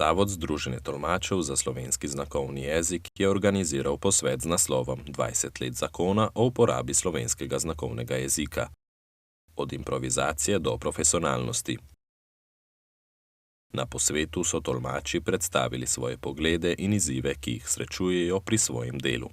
Zavod Združenje tolmačev za slovenski znakovni jezik je organiziral posvet z naslovom 20 let zakona o uporabi slovenskega znakovnega jezika. Od improvizacije do profesionalnosti. Na posvetu so tolmači predstavili svoje poglede in izzive, ki jih srečujejo pri svojem delu.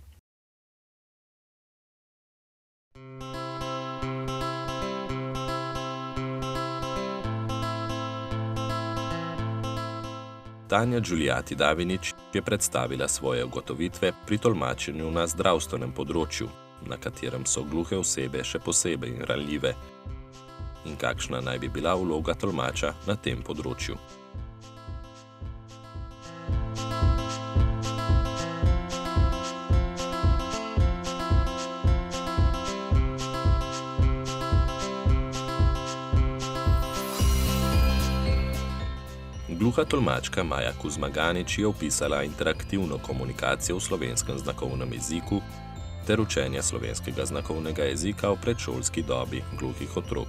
Tanja Đulijati Davinić je predstavila svoje ugotovitve pri tolmačenju na zdravstvenem področju, na katerem so gluhe osebe še posebej ranljive, in kakšna naj bi bila vloga tolmača na tem področju. Gluha tolmačka Maja Kuzmaganić je opisala interaktivno komunikacijo v slovenskem znakovnem jeziku ter učenje slovenskega znakovnega jezika v predšolski dobi gluhih otrok.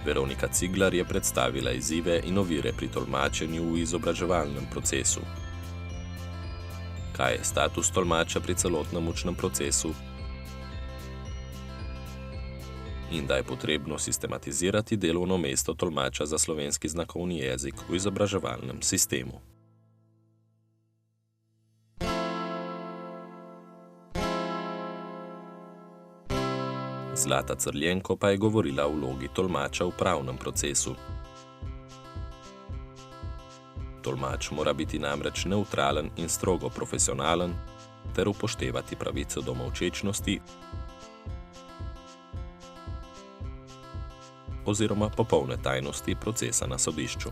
Veronika Ciglar je predstavila izzive in ovire pri tolmačenju v izobraževalnem procesu. Kaj je status tolmača pri celotnem učnem procesu? In da je potrebno sistematizirati delovno mesto tolmača za slovenski znakovni jezik v izobraževalnem sistemu. Zlata Crljenko pa je govorila o vlogi tolmača v pravnem procesu. Tolmač mora biti namreč nevtralen in strogo profesionalen ter upoštevati pravico do molčečnosti oziroma popolne tajnosti procesa na sodišču.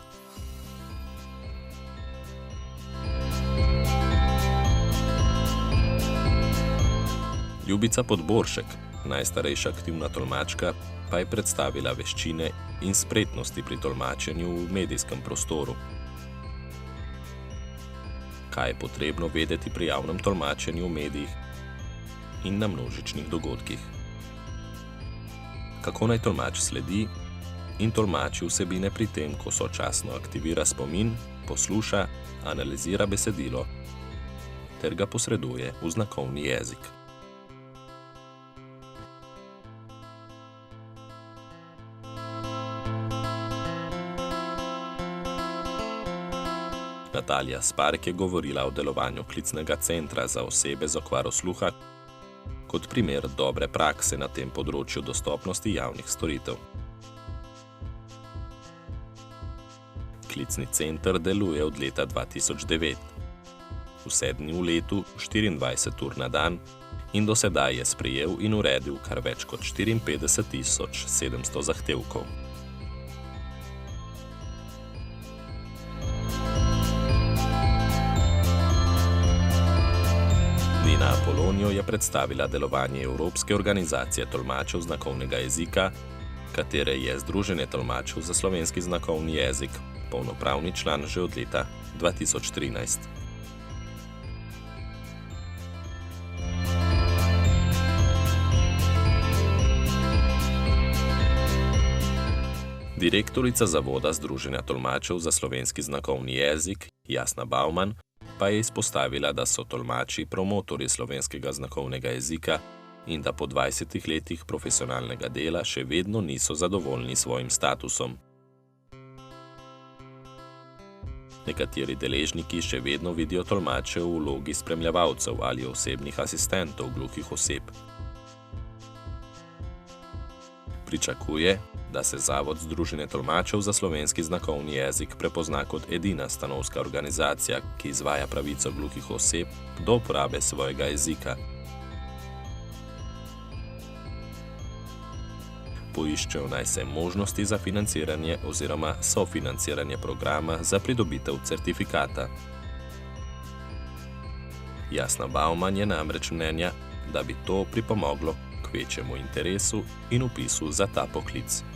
Ljubica Podboršek, najstarejša aktivna tolmačka, pa je predstavila veščine in spretnosti pri tolmačenju v medijskem prostoru. Kaj je potrebno vedeti pri javnem tolmačenju v medijih in na množičnih dogodkih? Kako naj tolmač sledi in tolmači vsebine pri tem, ko sočasno aktivira spomin, posluša, analizira besedilo ter ga posreduje v znakovni jezik. Natalija Spark je govorila o delovanju klicnega centra za osebe z okvaro sluha kot primer dobre prakse na tem področju dostopnosti javnih storitev. Klicni center deluje od leta 2009. Vse dni v letu, 24 ur na dan, in do sedaj je sprejel in uredil kar več kot 54.700 zahtevkov. Nina Apolonio je predstavila delovanje Evropske organizacije tolmačev znakovnega jezika, katere je Združenje tolmačev za slovenski znakovni jezik, polnopravni član že od leta 2013. Direktorica Zavoda Združenja tolmačev za slovenski znakovni jezik, Jasna Bauman, pa je izpostavila, da so tolmači promotorji slovenskega znakovnega jezika in da po 20 letih profesionalnega dela še vedno niso zadovoljni s svojim statusom. Nekateri deležniki še vedno vidijo tolmače v vlogi spremljevalcev ali osebnih asistentov gluhih oseb. Pričakuje, da se Zavod Združenje tolmačev za slovenski znakovni jezik prepozna kot edina stanovska organizacija, ki izvaja pravico gluhih oseb do uporabe svojega jezika. Poiščejo naj se možnosti za financiranje oziroma sofinanciranje programa za pridobitev certifikata. Jasna Bauman je namreč mnenja, da bi to pripomoglo k večjemu interesu in vpisu za ta poklic.